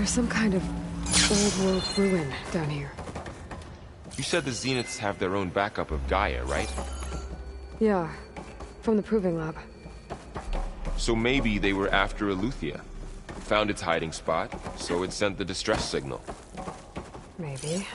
There's some kind of old-world ruin down here. You said the Zeniths have their own backup of Gaia, right? Yeah, from the proving lab. So maybe they were after Eleuthia. Found its hiding spot, so it sent the distress signal. Maybe.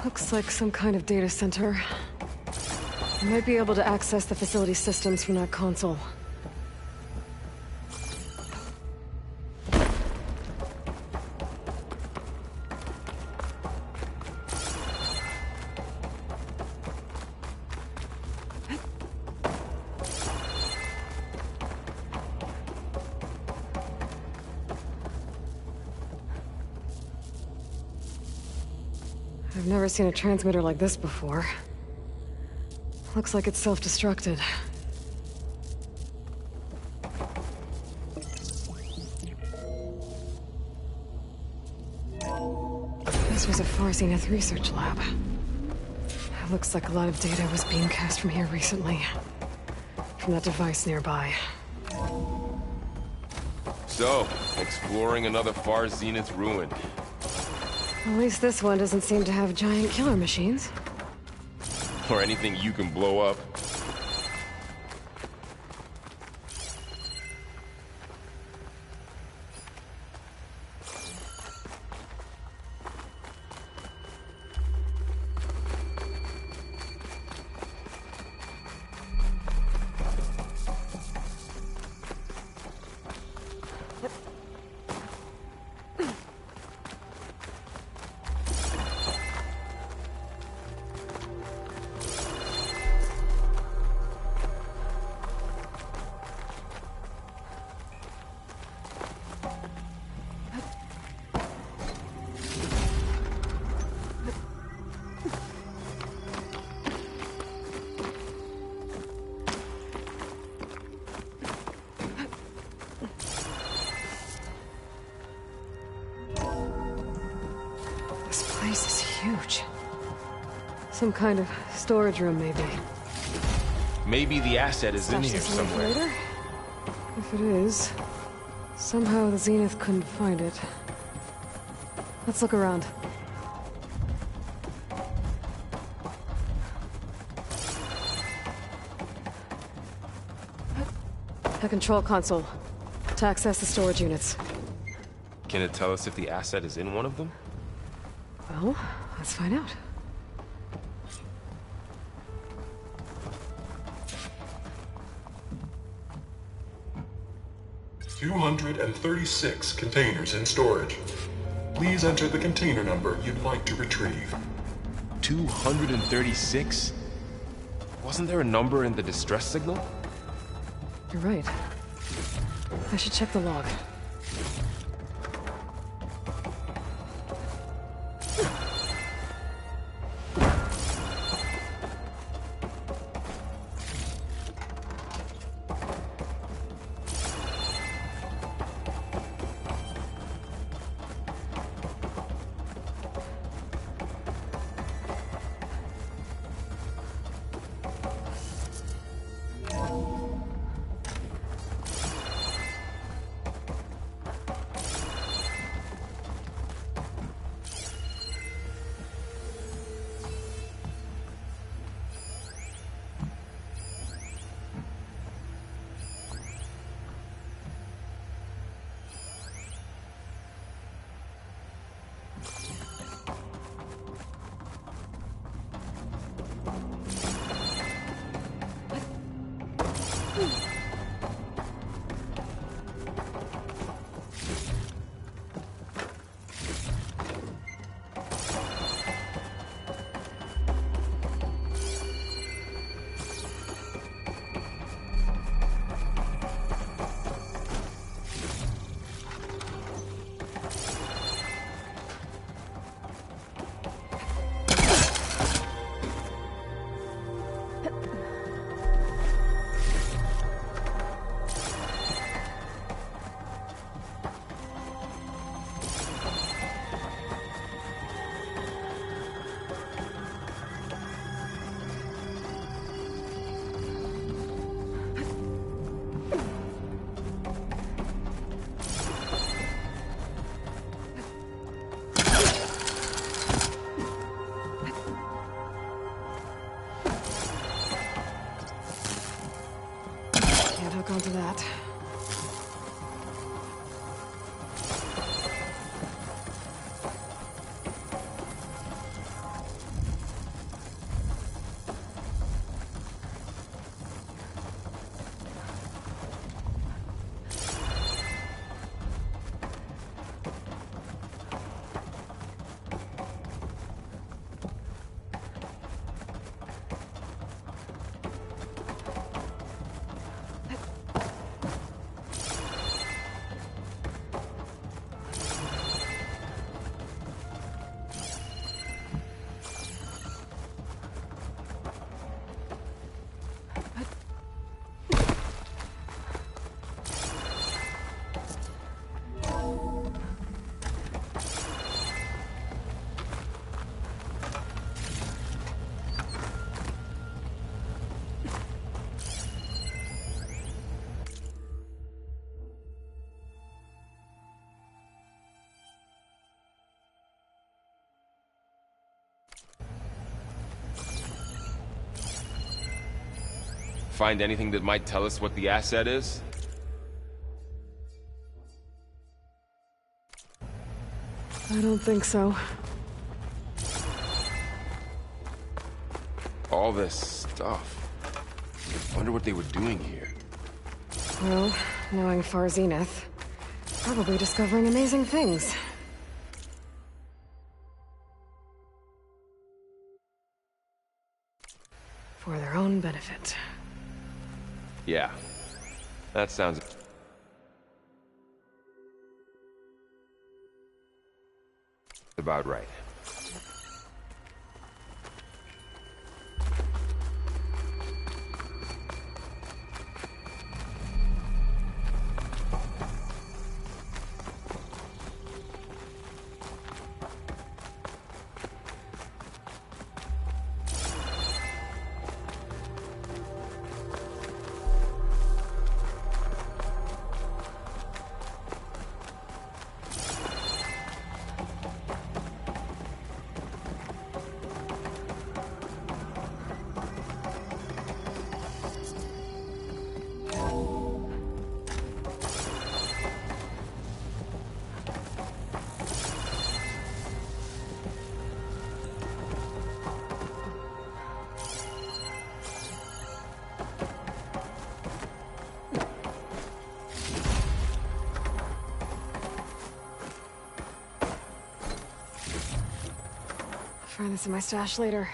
Looks like some kind of data center. I might be able to access the facility systems from that console. I've never seen a transmitter like this before. Looks like it's self-destructed. This was a Far Zenith research lab. It looks like a lot of data was being cast from here recently. From that device nearby. So, exploring another Far Zenith ruin. At least this one doesn't seem to have giant killer machines. Or anything you can blow up. This is huge. Some kind of storage room, maybe. Maybe the asset is in here somewhere. Later? If it is, somehow the Zenith couldn't find it. Let's look around. A control console to access the storage units. Can it tell us if the asset is in one of them? Well, let's find out. "236 containers in storage. Please enter the container number you'd like to retrieve." 236? Wasn't there a number in the distress signal? You're right. I should check the log. to that. Find anything that might tell us what the asset is? I don't think so. All this stuff. I wonder what they were doing here. Well, knowing Far Zenith, probably discovering amazing things. For their own benefit. Yeah, that sounds... about right. Find this in my stash later.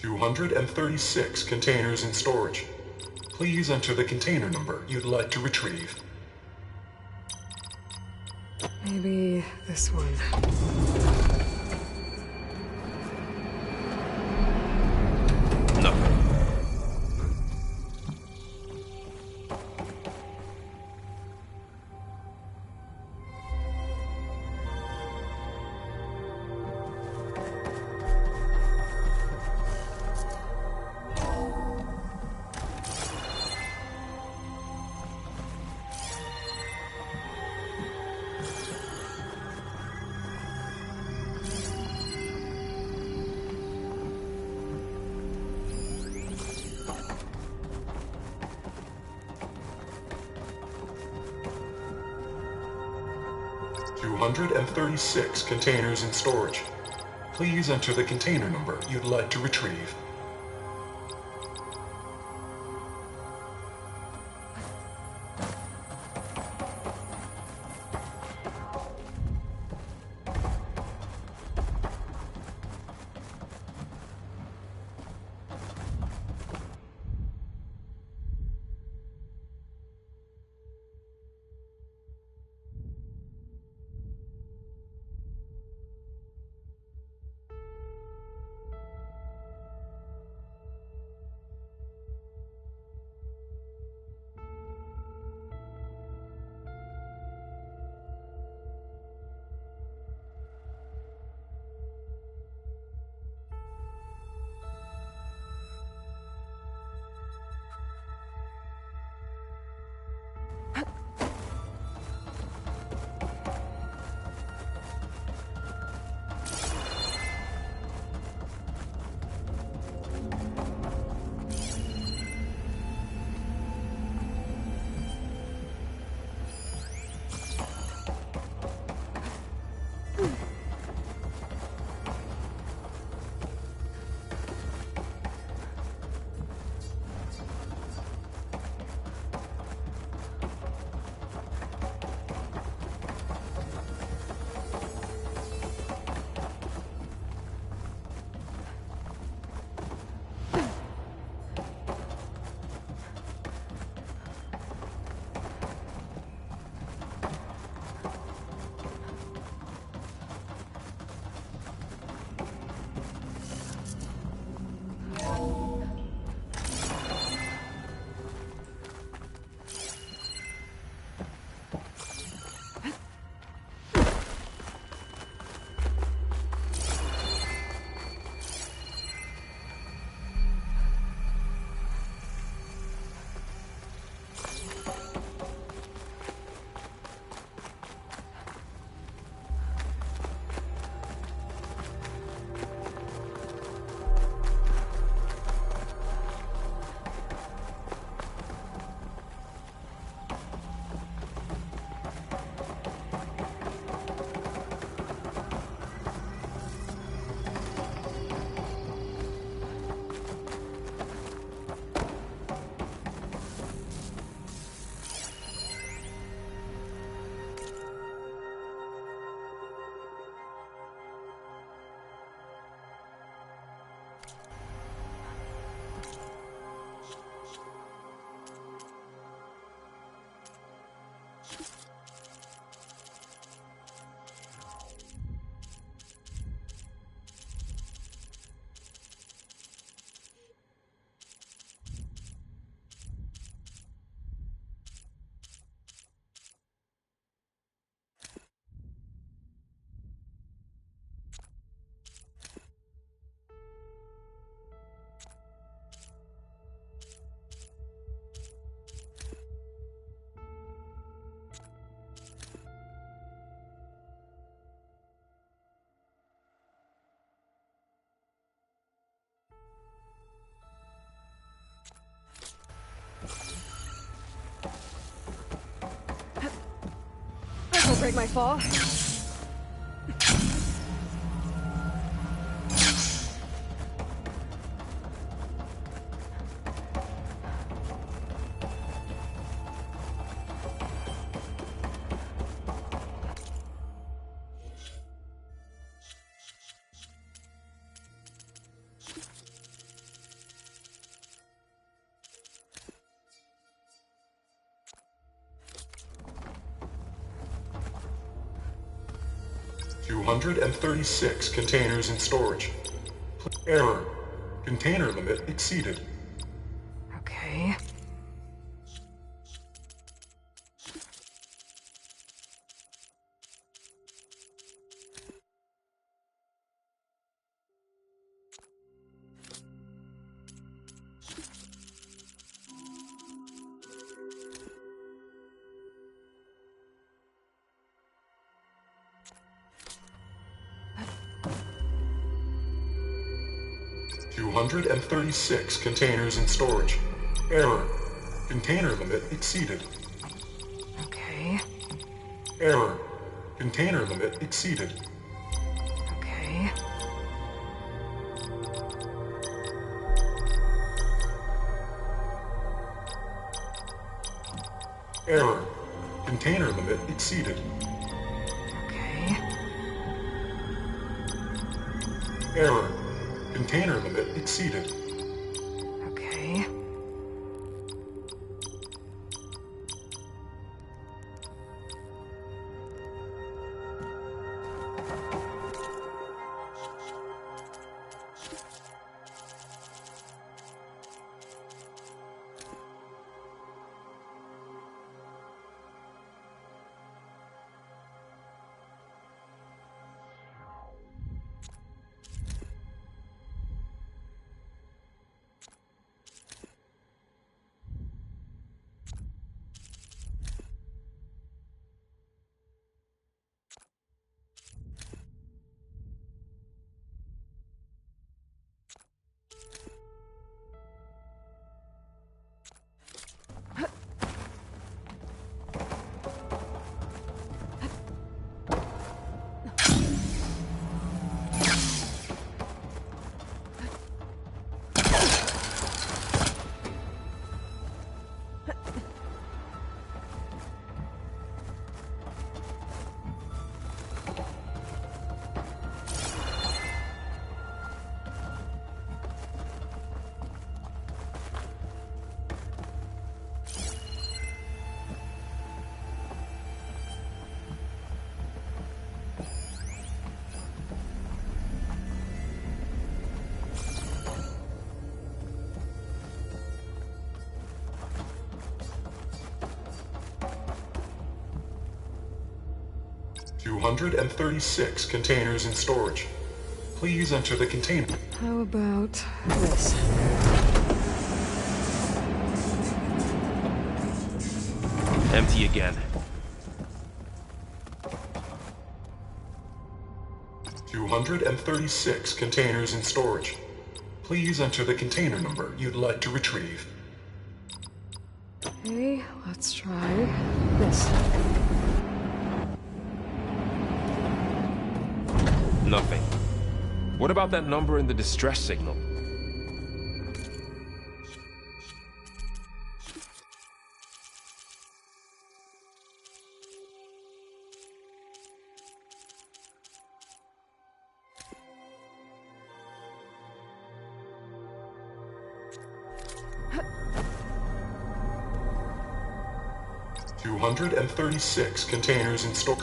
236 containers in storage. Please enter the container number you'd like to retrieve. Maybe this one. No. 236 containers in storage. Please enter the container number you'd like to retrieve. Don't break my fall. 236 containers in storage. Error. Container limit exceeded. Okay. $236 containers in storage. Error. Container limit exceeded. Okay. Error. Container limit exceeded. Okay. Error. Container limit exceeded. Okay. Error. Container limit exceeded. Okay. 236 containers in storage. Please enter the container. How about this? Empty again. 236 containers in storage. Please enter the container number you'd like to retrieve. Okay, let's try this. Nothing. What about that number in the distress signal? $236 containers in storage.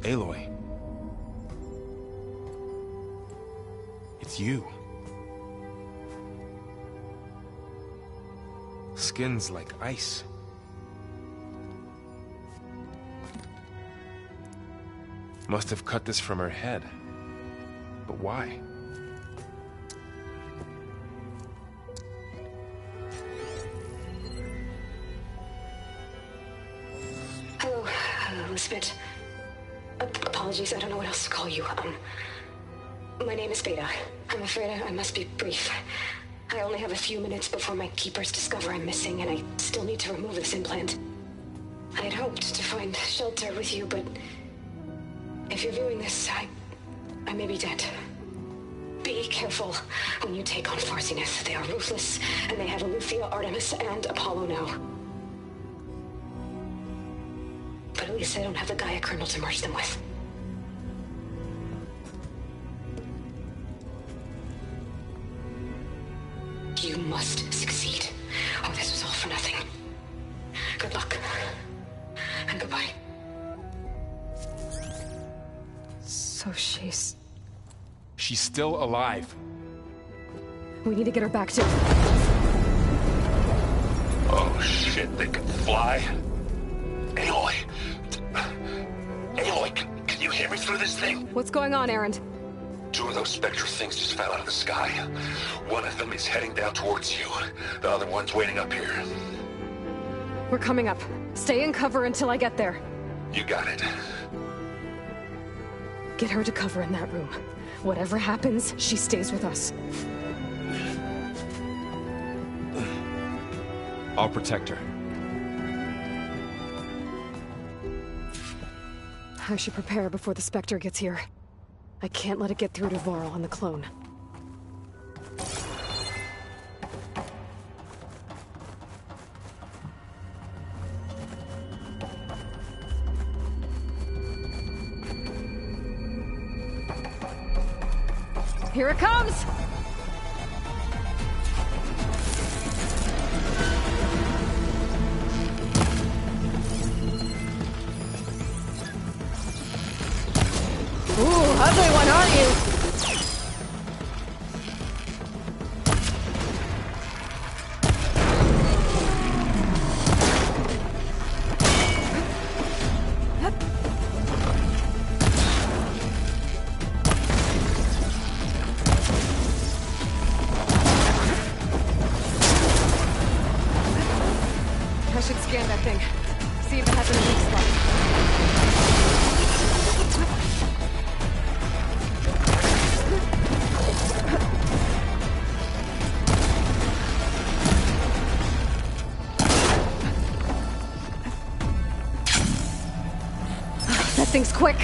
Aloy. It's you. Skin's like ice. Must have cut this from her head. But why? Hello, Miss Bit. Apologies, I don't know what else to call you. My name is Beta. I'm afraid I must be brief. I only have a few minutes before my keepers discover I'm missing, and I still need to remove this implant. I had hoped to find shelter with you, but if you're viewing this, I may be dead. Be careful when you take on Far Zenith. They are ruthless, and they have Eleuthia, Artemis, and Apollo now. But at least they don't have the Gaia kernel to merge them with. You must succeed, or this was all for nothing. Good luck. And goodbye. So she's still alive. We need to get her back to... Oh shit, they can fly? Aloy! Aloy, can you hear me through this thing? What's going on, Erend? 2 of those Spectre things just fell out of the sky. One of them is heading down towards you. The other one's waiting up here. We're coming up. Stay in cover until I get there. You got it. Get her to cover in that room. Whatever happens, she stays with us. I'll protect her. I should prepare before the Spectre gets here. I can't let it get through to Varl and the clone. Here it comes! Ooh, ugly one, aren't you? I should scan that thing. See if it has any weak spot. That thing's quick.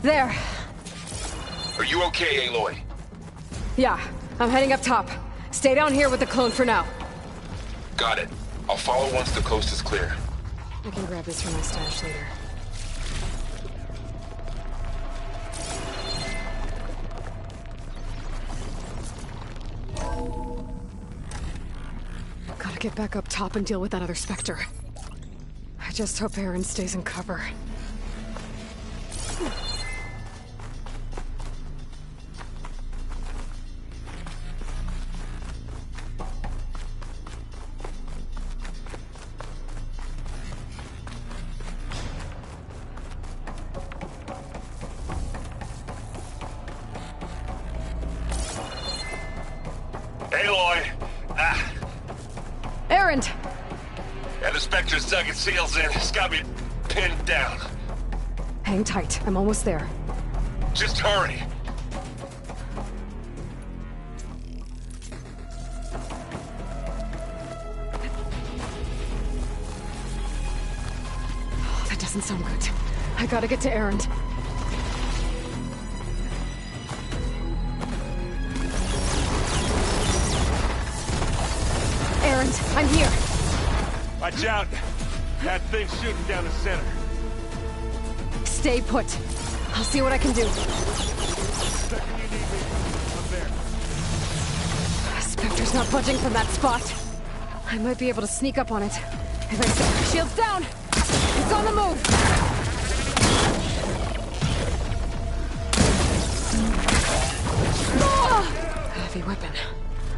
There. Are you okay, Aloy? Yeah, I'm heading up top. Stay down here with the clone for now. Got it. I'll follow once the coast is clear. I can grab this from my stash later. Gotta get back up top and deal with that other Spectre. I just hope Aaron stays in cover. Aloy! Aaron! Yeah, the Spectre's dug its heels in. It's got me pinned down. Hang tight, I'm almost there. Just hurry. Oh, that doesn't sound good. I gotta get to Aaron. Aaron, I'm here. Watch out! That thing's shooting down the center. Stay put. I'll see what I can do. Second you need me, I'm there. Spectre's not budging from that spot. I might be able to sneak up on it. As I said, shields down! It's on the move! Ah! Heavy weapon.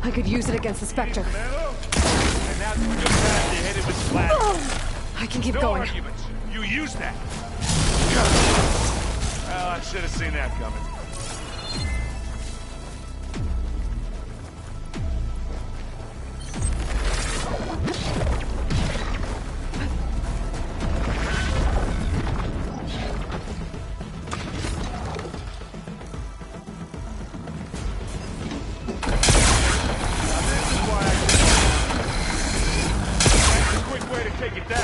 I could use it against the Spectre. And now's a good time to hit it with splash. I can keep No going. arguments. You use that. Well, I should have seen that coming. Take it down.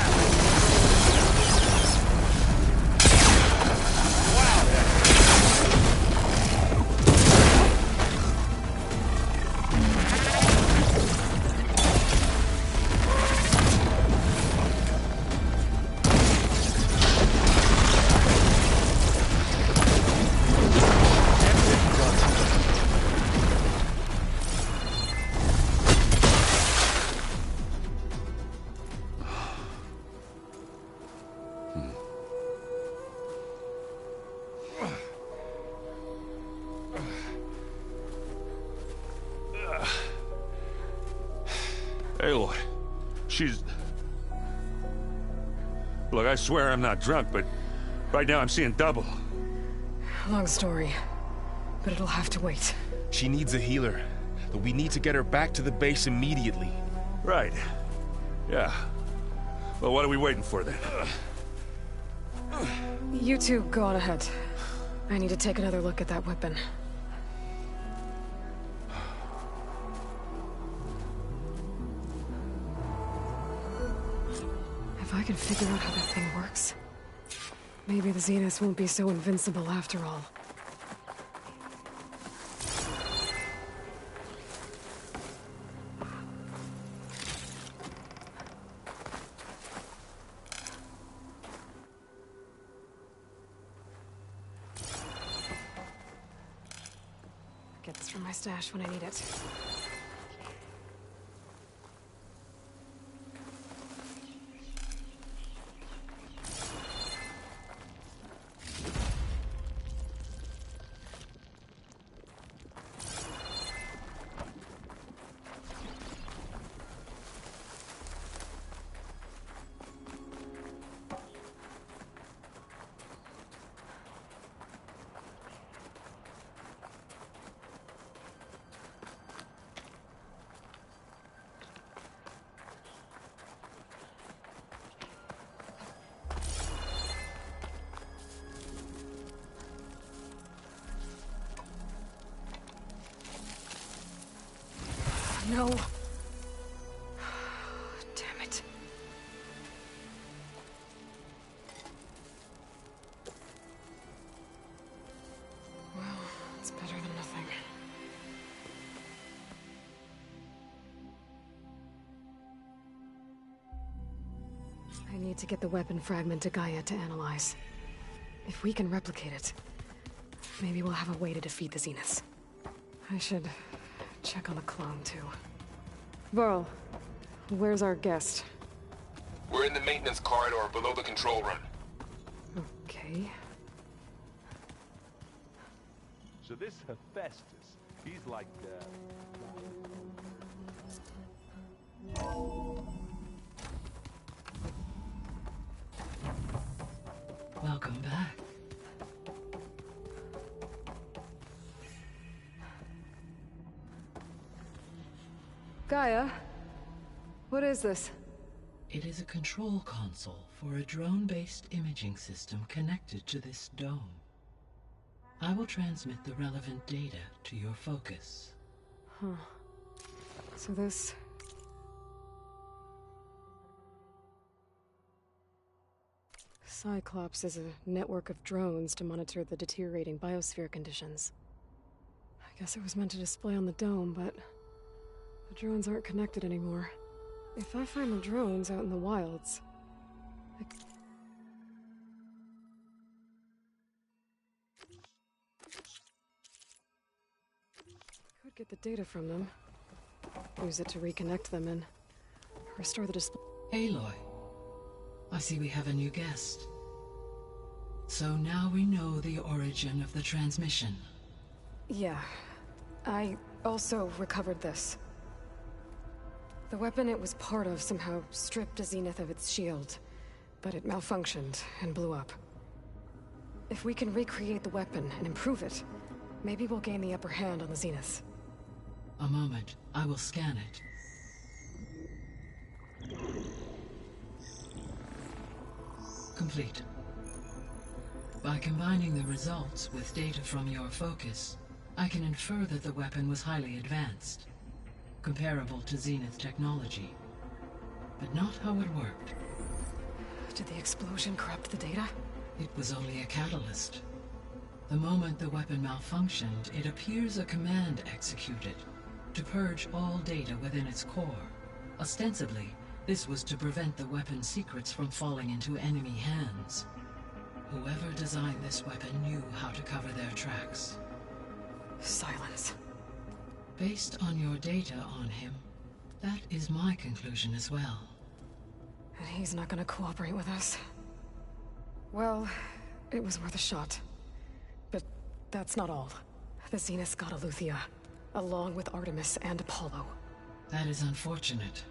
Aloy, she's... Look, I swear I'm not drunk, but right now I'm seeing double. Long story, but it'll have to wait. She needs a healer, but we need to get her back to the base immediately. Right. Yeah. Well, what are we waiting for then? You two go on ahead. I need to take another look at that weapon. If I can figure out how that thing works, maybe the Zeniths won't be so invincible after all. Get this from my stash when I need it. No. Damn it. I need to get the weapon fragment to Gaia to analyze. If we can replicate it, maybe we'll have a way to defeat the Zeniths. I should check on the clone, too. Varl, where's our guest? We're in the maintenance corridor below the control room. Okay. So this Hephaestus, he's like, Welcome back. Gaia, what is this? It is a control console for a drone-based imaging system connected to this dome. I will transmit the relevant data to your focus. Huh. So this... Cyclops is a network of drones to monitor the deteriorating biosphere conditions. I guess it was meant to display on the dome, but... the drones aren't connected anymore. If I find the drones out in the wilds... I could get the data from them. Use it to reconnect them and... restore the display. Aloy, I see we have a new guest. So now we know the origin of the transmission. Yeah. I also recovered this. The weapon it was part of somehow stripped a Zenith of its shield, but it malfunctioned and blew up. If we can recreate the weapon and improve it, maybe we'll gain the upper hand on the Zeniths. A moment, I will scan it. Complete. By combining the results with data from your focus, I can infer that the weapon was highly advanced, comparable to Zenith technology, but not how it worked. Did the explosion corrupt the data? It was only a catalyst. The moment the weapon malfunctioned, it appears a command executed to purge all data within its core. Ostensibly, this was to prevent the weapon's secrets from falling into enemy hands. Whoever designed this weapon knew how to cover their tracks. Silence. Based on your data on him, that is my conclusion as well. And he's not gonna cooperate with us. Well, it was worth a shot. But that's not all. The Zeniths got Aletheia, along with Artemis and Apollo. That is unfortunate.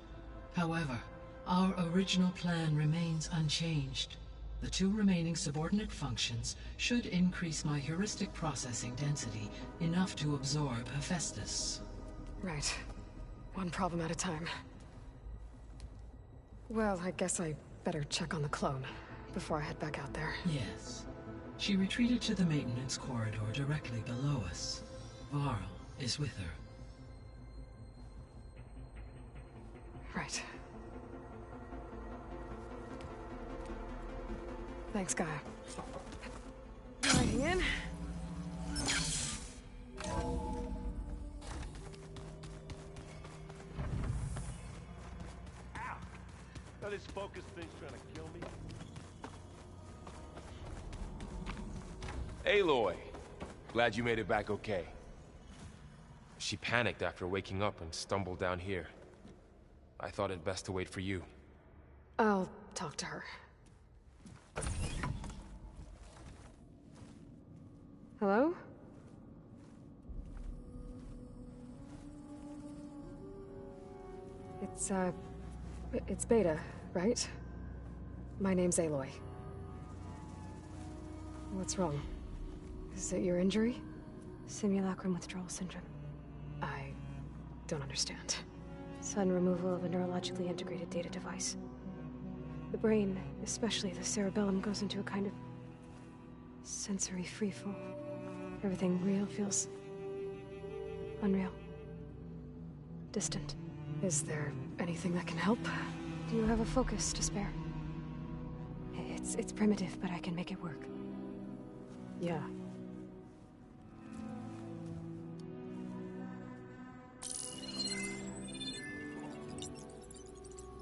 However, our original plan remains unchanged. The two remaining subordinate functions should increase my heuristic processing density enough to absorb Hephaestus. Right. One problem at a time. Well, I guess I better check on the clone before I head back out there. Yes. She retreated to the maintenance corridor directly below us. Varl is with her. Right. Thanks, Gaia. Lighting in. ow! Now this focus thing's trying to kill me. Aloy! Glad you made it back okay. She panicked after waking up and stumbled down here. I thought it best to wait for you. I'll talk to her. Hello? It's Beta, right? My name's Aloy. What's wrong? Is it your injury? Simulacrum withdrawal syndrome. I don't understand. Sudden removal of a neurologically integrated data device. The brain, especially the cerebellum, goes into a kind of sensory freefall. Everything real feels unreal. Distant. Is there anything that can help? Do you have a focus to spare? It's primitive, but I can make it work. Yeah.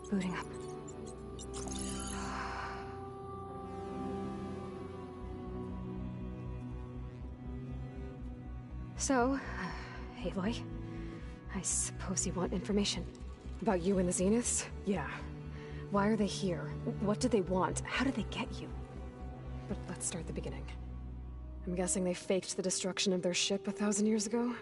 Booting up. So, Aloy, I suppose you want information. About you and the Zeniths? Yeah. Why are they here? What do they want? How did they get you? But let's start at the beginning. I'm guessing they faked the destruction of their ship 1,000 years ago?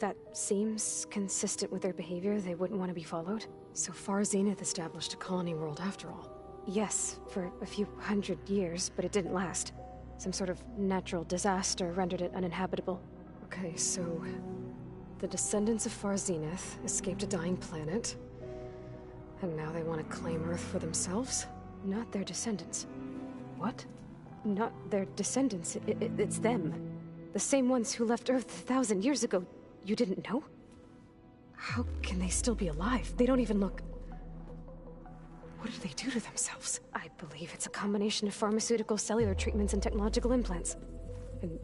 That seems consistent with their behavior. They wouldn't want to be followed. So far, Zenith established a colony world after all. Yes, for a few hundred years, but it didn't last. Some sort of natural disaster rendered it uninhabitable. Okay, so the descendants of Far Zenith escaped a dying planet, and now they want to claim Earth for themselves? Not their descendants. What? Not their descendants. It's them. The same ones who left Earth 1,000 years ago. You didn't know? How can they still be alive? They don't even look... What do they do to themselves? I believe it's a combination of pharmaceutical, cellular treatments, and technological implants.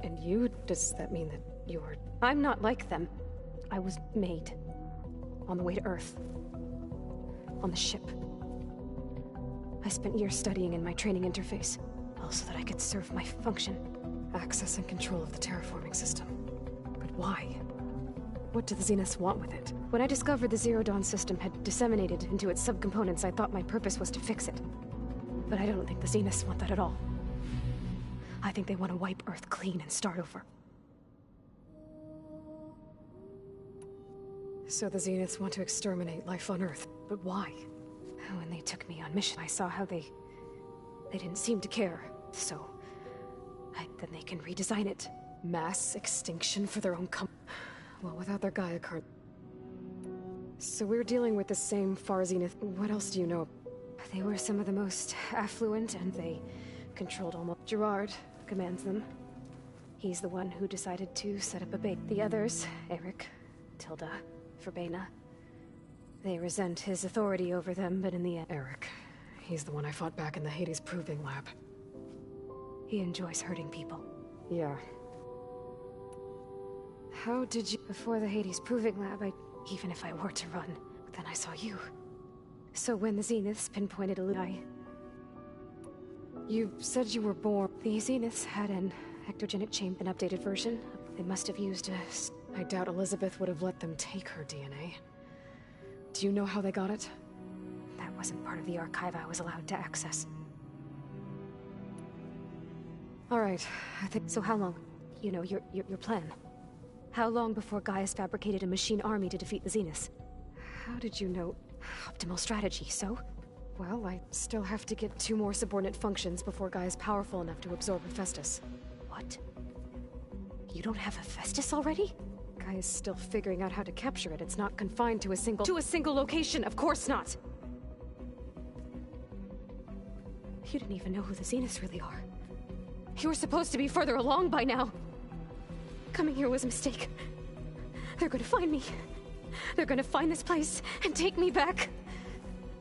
And you? Does that mean that you're... I'm not like them. I was made. On the way to Earth. On the ship. I spent years studying in my training interface, all so that I could serve my function. Access and control of the terraforming system. But why? What do the Zeniths want with it? When I discovered the Zero Dawn system had disseminated into its subcomponents, I thought my purpose was to fix it. But I don't think the Zeniths want that at all. I think they want to wipe Earth clean and start over. So the Zeniths want to exterminate life on Earth. But why? When they took me on mission, I saw how they didn't seem to care. So, then they can redesign it. Mass extinction for their own well, without their Gaia card. So we're dealing with the same Far Zenith. What else do you know? They were some of the most affluent, and they controlled almost... Gerard commands them. He's the one who decided to set up a base. The others, Eric, Tilda, Verbena, they resent his authority over them, but in the end... Eric. He's the one I fought back in the Hades Proving Lab. He enjoys hurting people. Yeah. How did you... Before the Hades Proving Lab, even if I were to run, then I saw you. So when the Zeniths pinpointed a You said you were born... The Zeniths had an ectogenic chamber, an updated version. They must have used a... I doubt Elizabeth would have let them take her DNA. Do you know how they got it? That wasn't part of the archive I was allowed to access. All right, I think... So how long? You know, your plan. How long before Gaius fabricated a machine army to defeat the Zeniths? How did you know? Optimal strategy, so? Well, I still have to get 2 more subordinate functions before Gaia's powerful enough to absorb Hephaestus. What? You don't have Hephaestus already? Gaia's still figuring out how to capture it. It's not confined to a single... To a single location, of course not! You didn't even know who the Zeniths really are. You were supposed to be further along by now! Coming here was a mistake. They're gonna find me. They're gonna find this place and take me back.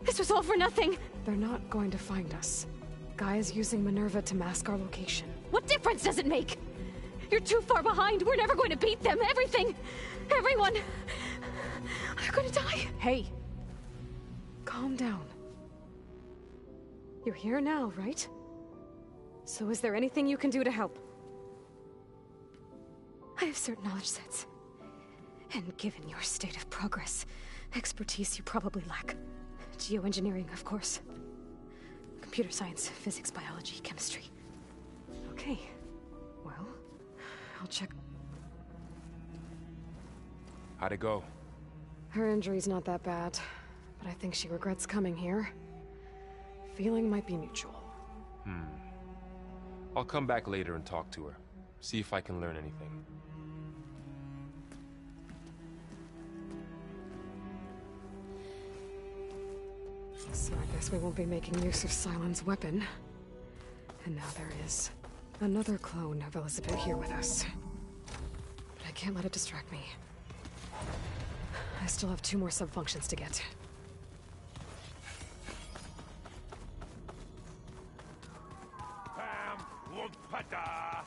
This was all for nothing. They're not going to find us. Gaia's using Minerva to mask our location. What difference does it make? You're too far behind. We're never going to beat them. Everything. Everyone. They're gonna die. Hey. Calm down. You're here now, right? So is there anything you can do to help? I have certain knowledge sets. And given your state of progress, expertise you probably lack. Geoengineering, of course. Computer science, physics, biology, chemistry. Okay. Well, I'll check. How'd it go? Her injury's not that bad, but I think she regrets coming here. Feeling might be mutual. I'll come back later and talk to her. See if I can learn anything. So I guess we won't be making use of Cylon's weapon. And now there is another clone of Elizabeth here with us. But I can't let it distract me. I still have 2 more sub-functions to get. Pam Wumpada.